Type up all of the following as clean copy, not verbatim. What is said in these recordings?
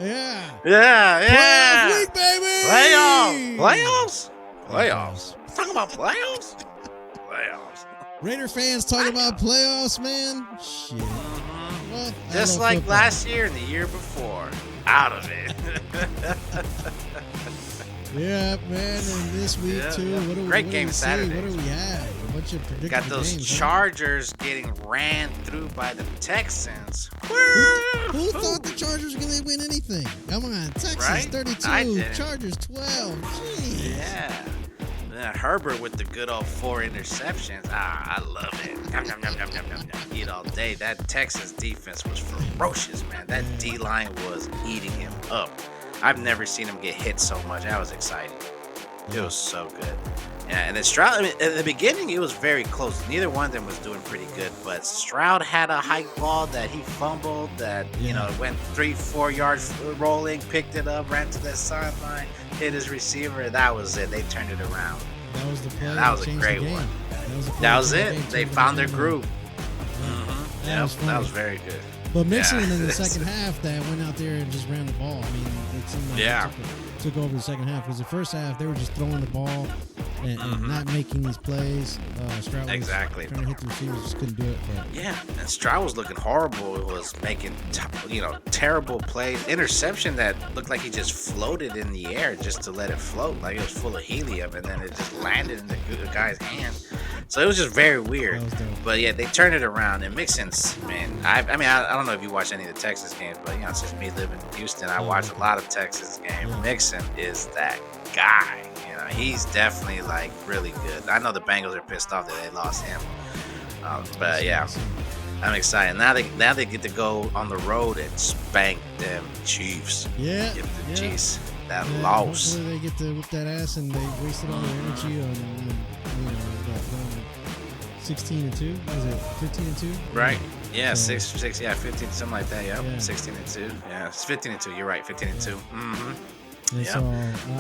Yeah. Playoff week, baby. Playoffs. Talking about playoffs. Raider fans talking about playoffs, man. Shit. Well, just like football. Last year and the year before. Out of it. Yeah, man. And this week, too. What Great game Saturday. What do we have? A bunch of predictable Got those games, Chargers getting ran through by the Texans. Who thought the Chargers were going to win anything? Come on. Texans 32, Chargers 12. Jeez. Yeah. Herbert with the good old 4 interceptions. I love it. Nom, nom, nom, nom, nom, nom, nom. Eat all day. That Texans defense was ferocious, man. That D-line was eating him up. I've never seen him get hit so much. I was excited. It was so good. Yeah, and then Stroud, I mean, at the beginning, it was very close. Neither one of them was doing pretty good, but Stroud had a high ball that he fumbled that, went 3-4 yards rolling, picked it up, ran to the sideline, hit his receiver. That was it. They turned it around. That was the play. Yeah, that was a great one. That was it. They found their groove. Yeah, that was very good. But Mixon in the second half that went out there and just ran the ball. I mean, it seemed like it took over the second half because the first half they were just throwing the ball and not making these plays. Stroud was trying to hit the receivers, just couldn't do it. But. And Stroud was looking horrible. He was making terrible plays. Interception that looked like he just floated in the air just to let it float, like it was full of helium, and then it just landed in the guy's hand. So it was just very weird. But yeah, they turned it around. And Mixon's, man, I don't know if you watch any of the Texas games, but since me living in Houston, I watch a lot of Texas games. Mixon is that guy. He's definitely like really good. I know the Bengals are pissed off that they lost him, but yeah, I'm excited. Now they get to go on the road and spank them Chiefs. Yeah, give the Chiefs that loss. Hopefully they get to whip that ass and they wasted all their energy on 16-2. Was it 15-2? Right. Yeah, 6, yeah, 15, something like that. Yep. 16-2. Yeah, it's 15-2. You're right, 15-2. And so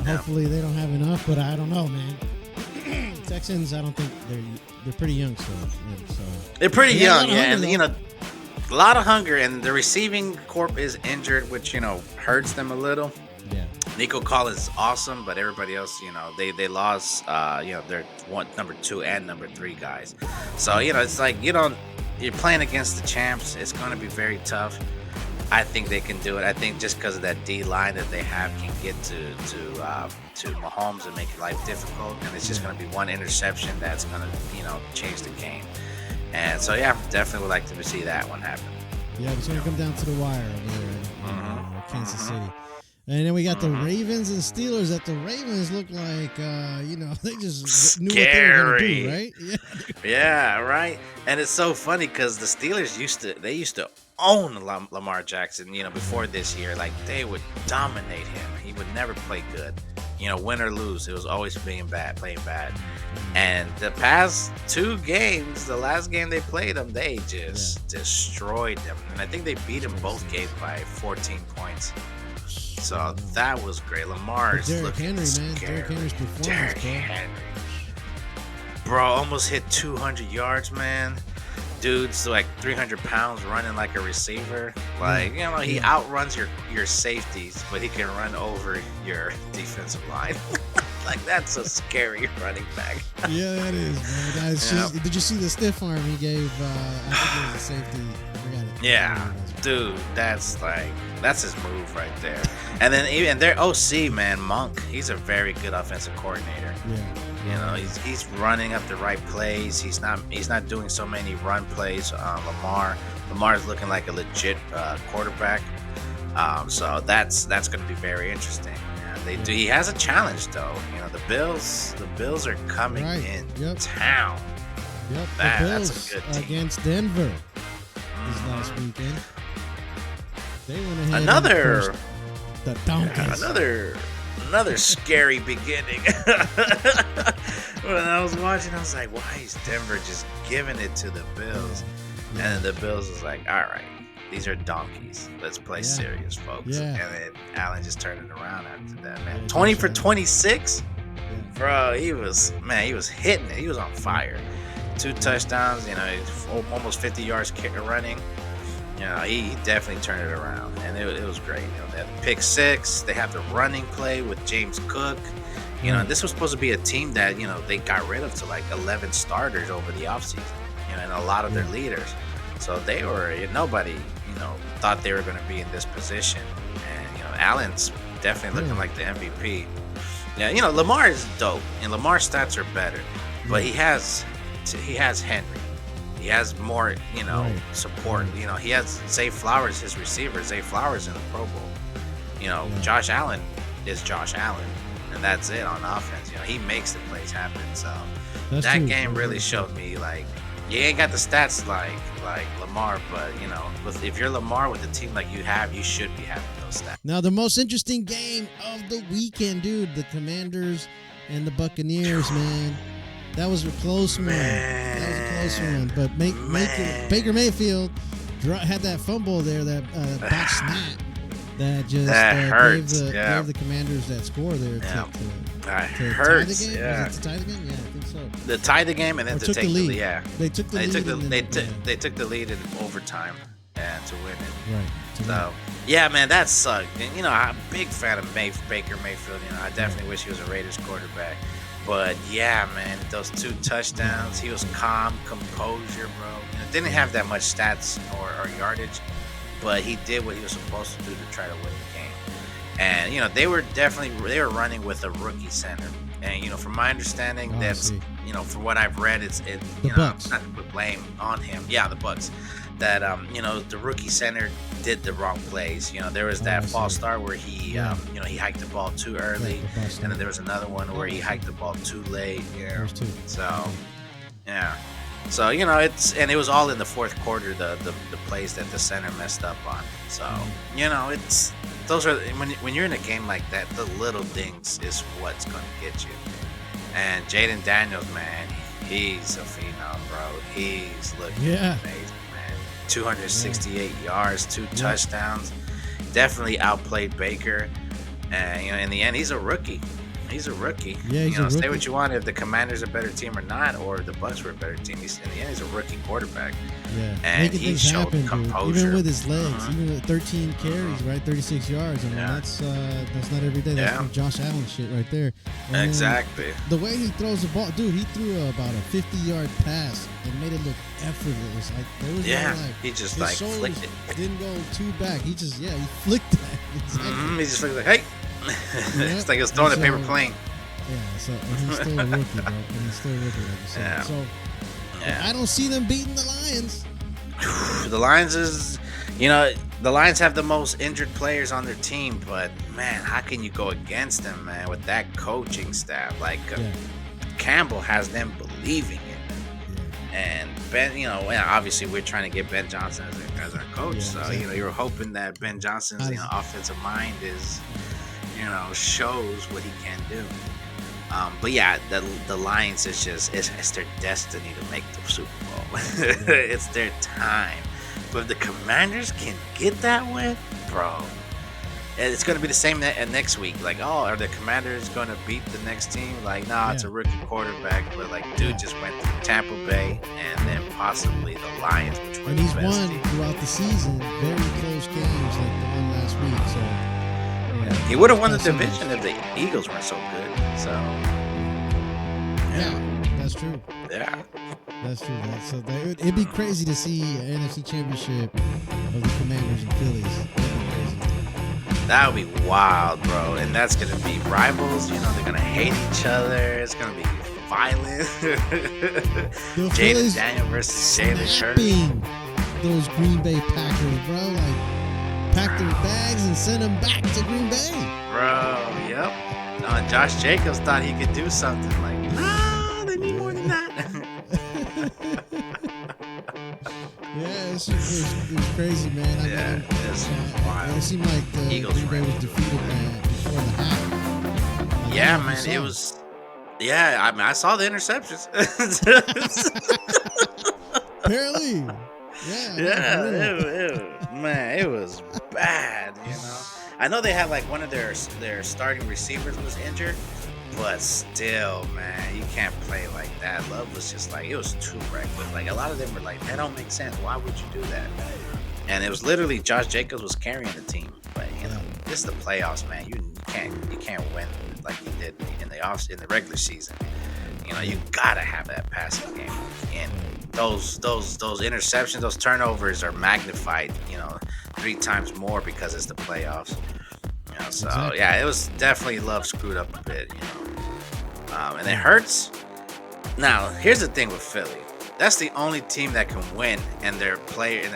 hopefully they don't have enough, but I don't know, man. Texans, I don't think they're pretty young still. So they're pretty young, and a lot of hunger, and the receiving corp is injured, which hurts them a little. Yeah. Nico Collins is awesome, but everybody else, they lost, their number 2 and number 3 guys. So it's like you're playing against the champs. It's going to be very tough. I think they can do it. I think just because of that D line that they have can get to Mahomes and make life difficult, and it's just going to be one interception that's going to change the game. And so definitely would like to see that one happen. Yeah, it's going to come down to the wire over there in Kansas City. And then we got the Ravens and Steelers. That the Ravens look like, they just knew what they were going to do, right? Yeah, right. And it's so funny because the Steelers used to own Lamar Jackson, before this year. Like, they would dominate him. He would never play good. Win or lose, it was always playing bad. And the past 2 games, the last game they played them, they just destroyed them. And I think they beat them both games by 14 points. So that was great. Lamar's looking scary. Derrick Henry's performance, Derrick Henry. Bro, almost hit 200 yards, man. Dude's like 300 pounds running like a receiver. Like, he outruns your safeties, but he can run over your defensive line. Like, that's a scary running back. Yeah, that is, man. Did you see the stiff arm he gave? I think it was a safety. I forgot it. Yeah, dude, that's his move right there. And then even their OC, man, Monk, he's a very good offensive coordinator. Yeah. He's running up the right plays. He's not doing so many run plays. Lamar's looking like a legit quarterback. So that's going to be very interesting. He has a challenge though. The Bills are coming in town. Yep. That's a good team. Against Denver this last weekend. They went ahead the Donkeys. Another scary beginning. When I was watching, I was like, why is Denver just giving it to the Bills? And then the Bills was like, all right, these are donkeys. Let's play serious, folks. Yeah. And then Allen just turned it around after that, man. 20 for 26? Bro, he was hitting it. He was on fire. 2 touchdowns, almost 50 yards running. he definitely turned it around, and it was great. They had the pick six. They have the running play with James Cook. This was supposed to be a team that they got rid of to like 11 starters over the offseason. And a lot of their leaders. So they were nobody thought they were going to be in this position. And Allen's definitely looking like the MVP. Yeah, Lamar is dope, and Lamar's stats are better, but he has Henry. He has more, support. He has Zay Flowers, his receiver. Zay Flowers in the Pro Bowl. Josh Allen is Josh Allen, and that's it on offense. He makes the plays happen. So that game really showed me, like, you ain't got the stats like Lamar, but if you're Lamar with the team like you have, you should be having those stats. Now, the most interesting game of the weekend, dude, the Commanders and the Buccaneers, man. That was a close one. But Baker Mayfield had that fumble there, that back snap that just gave the Commanders that score there to hurts. Tie the game. Yeah. Was it to tie the game? Yeah, I think so. To tie the game and then to take the lead. They took the lead. They took the lead in overtime and to win it. Right. So yeah, man, that sucked. And I'm a big fan of Baker Mayfield. I definitely wish he was a Raiders quarterback. But yeah, man, those 2 touchdowns, he was calm, composure, bro. Didn't have that much stats or yardage, but he did what he was supposed to do to try to win the game. And they were running with a rookie center. And from my understanding, that's from what I've read, it's not to put blame on him. Yeah, the Bucs. That the rookie center did the wrong plays. There was that false start where he he hiked the ball too early, and then there was another one where he hiked the ball too late. So it was all in the fourth quarter, the plays that the center messed up on. So it's those are when you're in a game like that, the little things is what's gonna get you. And Jaden Daniels, man, he's a phenom, bro. He's looking amazing. 268 yards, 2 touchdowns. Definitely outplayed Baker. And in the end, he's a rookie. He's a rookie. Yeah, he's a rookie. Say what you want if the Commanders are a better team or not, or the Bucs were a better team. In the end, he's a rookie quarterback. Yeah, and he showed composure. Even with his legs, even with 13 carries, right, 36 yards. I mean, that's not every day. That's some Josh Allen shit right there. And exactly. The way he throws the ball, dude, he threw about a 50-yard pass and made it look effortless. Like there was he just like flicked it. Didn't go too back. He just he flicked that. Exactly. He just flicked like, hey. It's like he was throwing a paper plane. Yeah, so and he's still a rookie, bro. And he's still a rookie, like you said. Yeah. So I don't see them beating the Lions. The Lions the Lions have the most injured players on their team, but man, how can you go against them, man, with that coaching staff? Like Campbell has them believing in them. And Ben, obviously we're trying to get Ben Johnson as our coach. So, you're hoping that Ben Johnson's offensive mind is shows what he can do. But yeah, the Lions is just it's their destiny to make the Super Bowl. It's their time. But if the Commanders can get that win, bro, it's going to be the same next week. Like, are the Commanders going to beat the next team? Like, it's a rookie quarterback, but like, dude just went through Tampa Bay and then possibly the Lions, which were the best team. And he's won throughout the season very close games, like the one last week. So. He would have won the division if the Eagles weren't so good. So, that's true. Yeah, that's true. It'd be crazy to see an NFC Championship of the Commanders and Phillies. That'd be crazy. That would be wild, bro. And that's gonna be rivals. They're gonna hate each other. It's gonna be violent. Jaden Daniels versus Jalen Hurts. Those Green Bay Packers, bro. Like. Pack their bags and send them back to Green Bay. Bro, yep. Josh Jacobs thought he could do something. Like, nah, they need more than that. It was crazy, man. It's wild. It seemed like the Green Bay was defeated before the half. Man, it was. Yeah, I mean, I saw the interceptions. Apparently. Man, it was bad, I know they had like one of their starting receivers was injured, but still, man, you can't play like that. Love was just like, it was too reckless. Like, a lot of them were like, that don't make sense. Why would you do that? and it was literally Josh Jacobs was carrying the team. But this is the playoffs, man. You can't win like you did in the regular season. You gotta have that passing game, and those interceptions, those turnovers are magnified, 3 times more because it's the playoffs. So Exactly. yeah, it was definitely Love screwed up a bit, and it hurts. Now here's the thing with Philly. That's the only team that can win, and their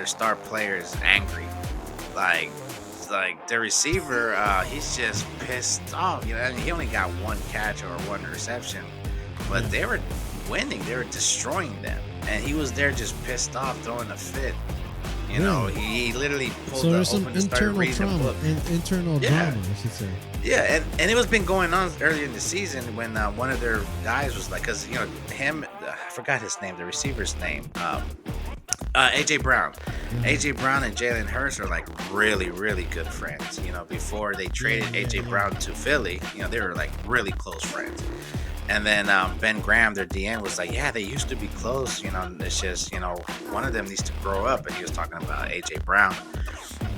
star player is angry. Like their receiver, he's just pissed off. He only got 1 catch or 1 reception, but they were winning. They were destroying them, and he was there just pissed off, throwing a fit. He literally pulled there's the some open and started internal reading the trauma, book. internal drama, I should say. Yeah, and it was been going on earlier in the season when one of their guys was like, because him, I forgot his name, the receiver's name, AJ Brown. AJ Brown and Jalen Hurts are like really, really good friends. Before they traded AJ Brown to Philly, they were like really close friends. And then Ben Graham, their DN, was like, yeah, they used to be close. It's just, one of them needs to grow up. And he was talking about AJ Brown.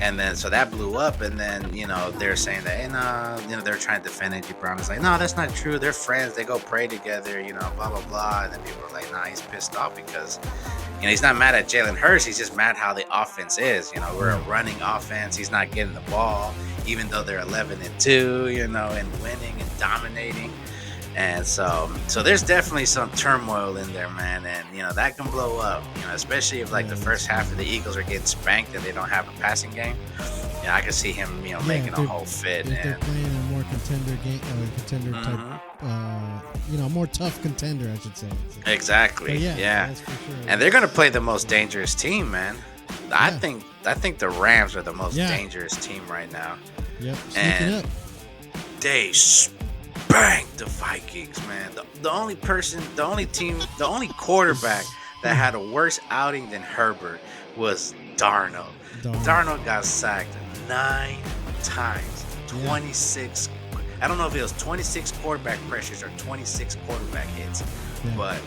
And then, so that blew up. And then, they're saying that, and, they're trying to defend AJ Brown. It's like, no, that's not true. They're friends. They go pray together, blah, blah, blah. And then people are like, nah, he's pissed off because, he's not mad at Jalen Hurts. He's just mad how the offense is. We're a running offense. He's not getting the ball, even though they're 11-2, and winning and dominating. And so there's definitely some turmoil in there, man. And, that can blow up, especially if, like, the first half of the Eagles are getting spanked and they don't have a passing game. I can see him, making a whole fit. If they're playing a more contender game, type, more tough contender, I should say. Exactly. Yeah. That's for sure. And they're going to play the most dangerous team, man. I think the Rams are the most dangerous team right now. Yep. Sneaking up. They spanked the Vikings, man. The only quarterback that had a worse outing than Herbert was Darnold. Darnold got sacked 9 times, 26. I don't know if it was 26 quarterback pressures or 26 quarterback hits, but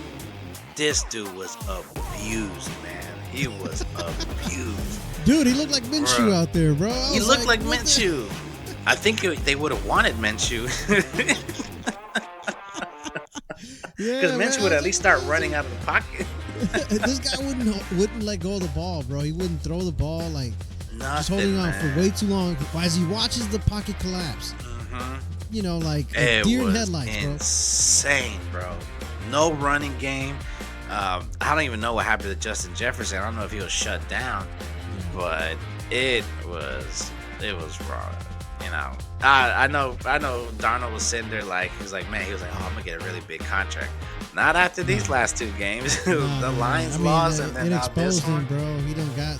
this dude was abused, man. He was abused. Dude, he looked like Minshew out there, bro. He looked like Minshew. I think they would have wanted Minshew. Because Minshew would at least start running out of the pocket. This guy wouldn't let go of the ball, bro. He wouldn't throw the ball, like just holding on for way too long. As he watches the pocket collapse, like a deer in headlights, bro. Insane, bro. No running game. I don't even know what happened to Justin Jefferson. I don't know if he was shut down, but it was wrong. I know Darnold was sitting there like, he was like, oh, I'm gonna get a really big contract. Not after these last 2 games. The Lions lost, and then it now this exposed him, one. bro. He don't got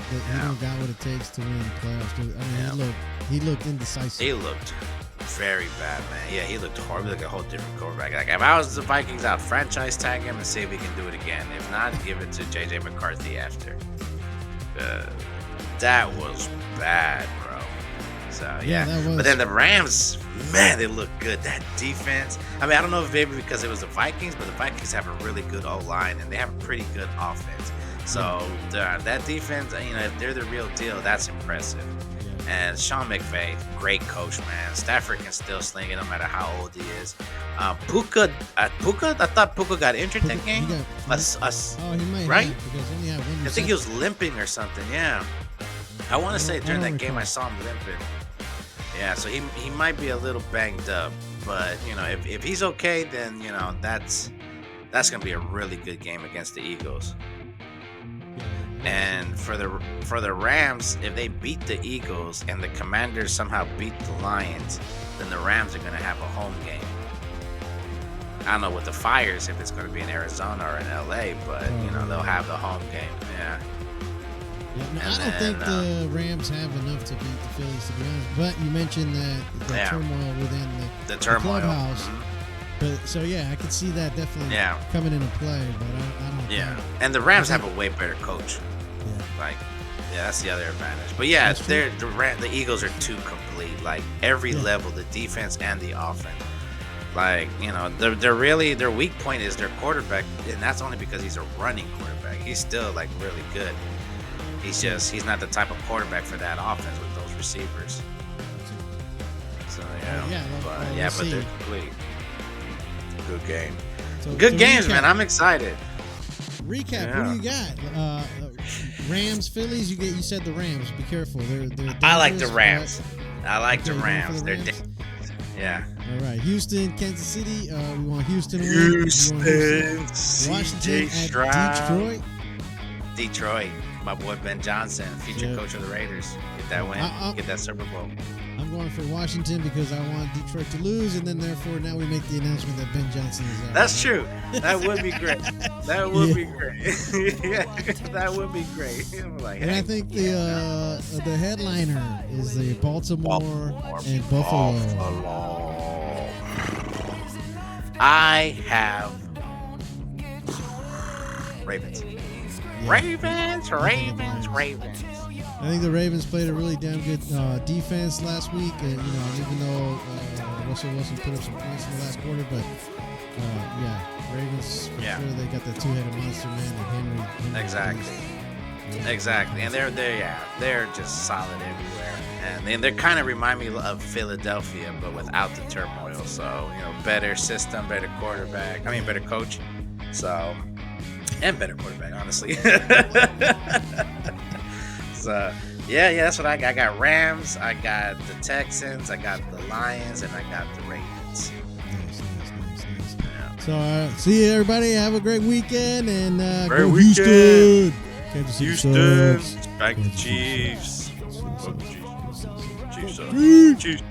what it takes to win the playoffs. Dude. I mean, he looked indecisive. He looked very bad, man. Yeah, he looked horrible. Like a whole different quarterback. Like, if I was the Vikings, I'd franchise tag him and see if he can do it again. If not, give it to JJ McCarthy after. That was bad, bro. So yeah, but then the Rams, man, they look good. That defense. I mean, I don't know if maybe because it was the Vikings, but the Vikings have a really good O-line and they have a pretty good offense. So that defense, if they're the real deal, that's impressive. And Sean McVay, great coach, man. Stafford can still sling it no matter how old he is. Puka, I thought Puka got injured that game. He might right? have, because he only had 1 I think he was limping or something. Yeah, I want to say during that game I saw him limping. Yeah, so he might be a little banged up, but if he's okay, then that's gonna be a really good game against the Eagles. And for the Rams, if they beat the Eagles and the Commanders somehow beat the Lions, then the Rams are gonna have a home game. I don't know with the Fires if it's gonna be in Arizona or in LA, but they'll have the home game. Yeah. I don't think the Rams have enough to beat the Phillies, to be honest. But you mentioned that turmoil within the clubhouse. But so I could see that definitely coming into play. But I don't. Yeah, and the Rams have a way better coach. Yeah. That's the other advantage. But the Eagles are too complete. Like every level, the defense and the offense. Like their weak point is their quarterback, and that's only because he's a running quarterback. He's still like really good. He's not the type of quarterback for that offense with those receivers. So but they're complete. Good game. Good games, man. I'm excited. Recap. What do you got? Rams, Phillies. You said the Rams. Be careful. They're I like the Rams. I like the Rams. They're yeah. All right. Houston, Kansas City. We want Houston. Washington at Detroit. My boy Ben Johnson, future coach of the Raiders. Get that win. Get that Super Bowl. I'm going for Washington because I want Detroit to lose, and then therefore now we make the announcement that Ben Johnson is out. That's true. That would be great. That would be great. Yeah, that would be great. Like, and I think the headliner is the Baltimore and Buffalo. I have Ravens. Yeah. Ravens. I think the Ravens played a really damn good defense last week, and even though Russell Wilson put up some points in the last quarter, but Ravens for sure they got the two-headed monster man, and Henry. Exactly, and they're just solid everywhere, and they kind of remind me of Philadelphia, but without the turmoil. So better system, better quarterback. I mean, better coach. So. And better quarterback, honestly. So, that's what I got. I got Rams, I got the Texans, I got the Lions, and I got the Ravens. Nice. Yeah. So, see you, everybody. Have a great weekend, and go Houston. Houston. Back to Chiefs. Chiefs.